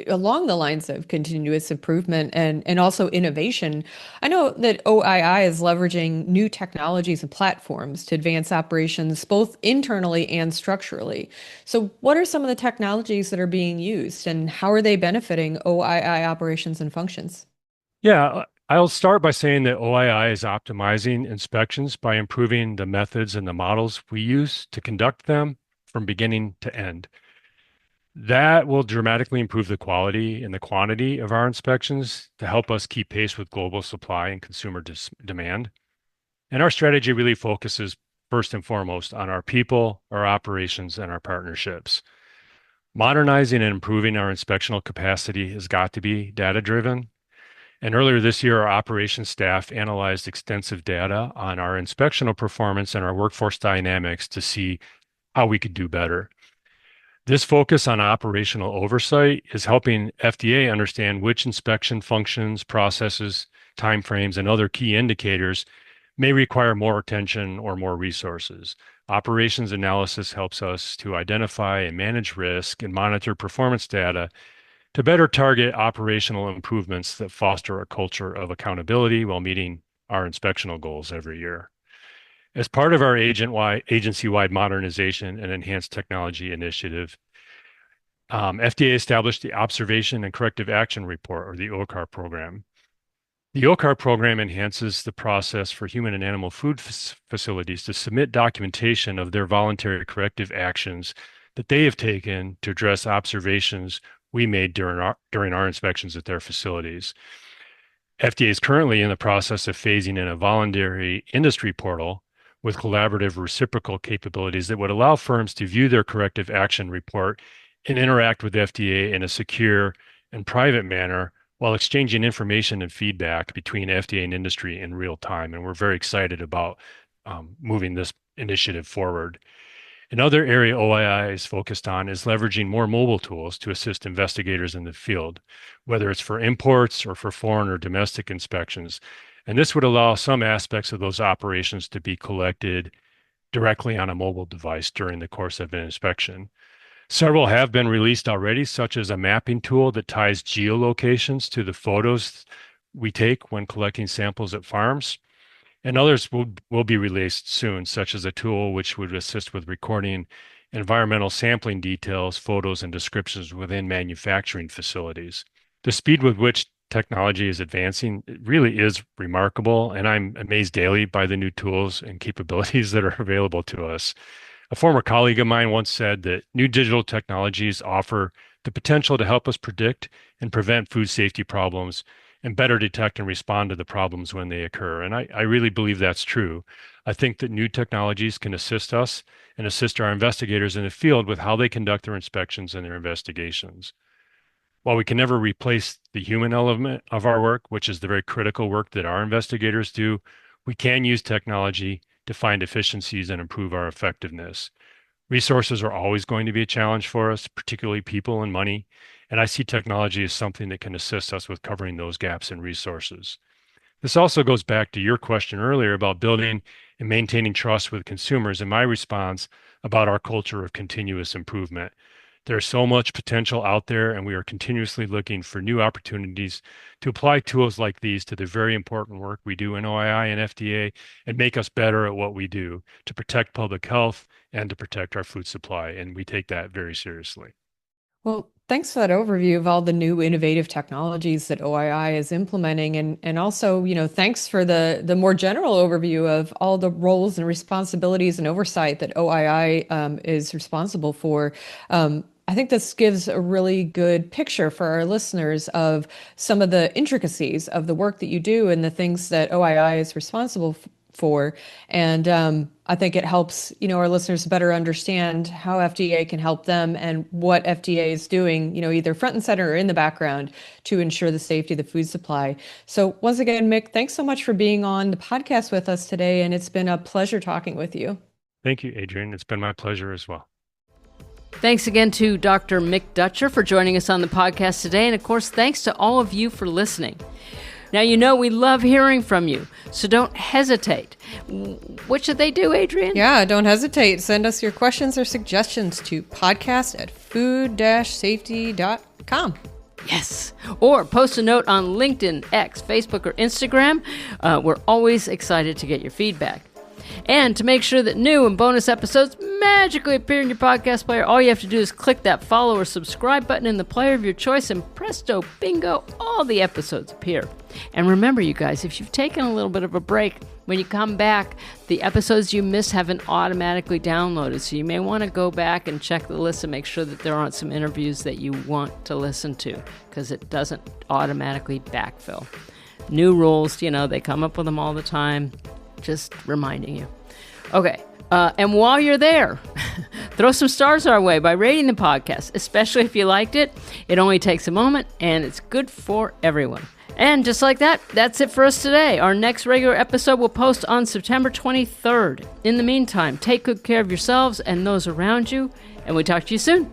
along the lines of continuous improvement and also innovation, I know that OII is leveraging new technologies and platforms to advance operations both internally and structurally. So, what are some of the technologies that are being used and how are they benefiting OII operations and functions? Yeah, I'll start by saying that OII is optimizing inspections by improving the methods and the models we use to conduct them from beginning to end. That will dramatically improve the quality and the quantity of our inspections to help us keep pace with global supply and consumer demand. And our strategy really focuses first and foremost on our people, our operations, and our partnerships. Modernizing and improving our inspectional capacity has got to be data-driven. And earlier this year, our operations staff analyzed extensive data on our inspectional performance and our workforce dynamics to see how we could do better. This focus on operational oversight is helping FDA understand which inspection functions, processes, timeframes, and other key indicators may require more attention or more resources. Operations analysis helps us to identify and manage risk and monitor performance data to better target operational improvements that foster a culture of accountability while meeting our inspectional goals every year. As part of our agency-wide modernization and enhanced technology initiative, FDA established the Observation and Corrective Action Report, or the OCAR program. The OCAR program enhances the process for human and animal food facilities to submit documentation of their voluntary corrective actions that they have taken to address observations we made during our inspections at their facilities. FDA is currently in the process of phasing in a voluntary industry portal with collaborative reciprocal capabilities that would allow firms to view their corrective action report and interact with FDA in a secure and private manner while exchanging information and feedback between FDA and industry in real time. And we're very excited about moving this initiative forward. Another area OII is focused on is leveraging more mobile tools to assist investigators in the field, whether it's for imports or for foreign or domestic inspections. And this would allow some aspects of those operations to be collected directly on a mobile device during the course of an inspection. Several have been released already, such as a mapping tool that ties geolocations to the photos we take when collecting samples at farms. And others will be released soon, such as a tool which would assist with recording environmental sampling details, photos, and descriptions within manufacturing facilities. The speed with which technology is advancing really is remarkable, and I'm amazed daily by the new tools and capabilities that are available to us. A former colleague of mine once said that new digital technologies offer the potential to help us predict and prevent food safety problems and better detect and respond to the problems when they occur. And I really believe that's true. I think that new technologies can assist us and assist our investigators in the field with how they conduct their inspections and their investigations. While we can never replace the human element of our work, which is the very critical work that our investigators do, we can use technology to find efficiencies and improve our effectiveness. Resources are always going to be a challenge for us, particularly people and money, And I see technology as something that can assist us with covering those gaps in resources. This also goes back to your question earlier about building and maintaining trust with consumers, and my response about our culture of continuous improvement. There's so much potential out there, and we are continuously looking for new opportunities to apply tools like these to the very important work we do in OII and FDA and make us better at what we do to protect public health and to protect our food supply. And we take that very seriously. Well, thanks for that overview of all the new innovative technologies that OII is implementing. And also, thanks for the more general overview of all the roles and responsibilities and oversight that OII is responsible for. I think this gives a really good picture for our listeners of some of the intricacies of the work that you do and the things that OII is responsible for. And I think it helps, our listeners better understand how FDA can help them and what FDA is doing, either front and center or in the background to ensure the safety of the food supply. So once again, Mick, thanks so much for being on the podcast with us today. And it's been a pleasure talking with you. Thank you, Adrienne. It's been my pleasure as well. Thanks again to Dr. Mick Dutcher for joining us on the podcast today. And of course, thanks to all of you for listening. Now, we love hearing from you, so don't hesitate. What should they do, Adrienne? Yeah, don't hesitate. Send us your questions or suggestions to podcast@food-safety.com. Yes. Or post a note on LinkedIn, X, Facebook, or Instagram. We're always excited to get your feedback. And to make sure that new and bonus episodes magically appear in your podcast player, all you have to do is click that follow or subscribe button in the player of your choice, and presto, bingo, all the episodes appear. And remember, you guys, if you've taken a little bit of a break, when you come back, the episodes you missed haven't automatically downloaded, so you may want to go back and check the list and make sure that there aren't some interviews that you want to listen to, because it doesn't automatically backfill. New rules, they come up with them all the time. Just reminding you. Okay. And while you're there, throw some stars our way by rating the podcast, especially if you liked it. It only takes a moment, and it's good for everyone. And just like that, that's it for us today. Our next regular episode will post on September 23rd. In the meantime, take good care of yourselves and those around you, and we'll talk to you soon.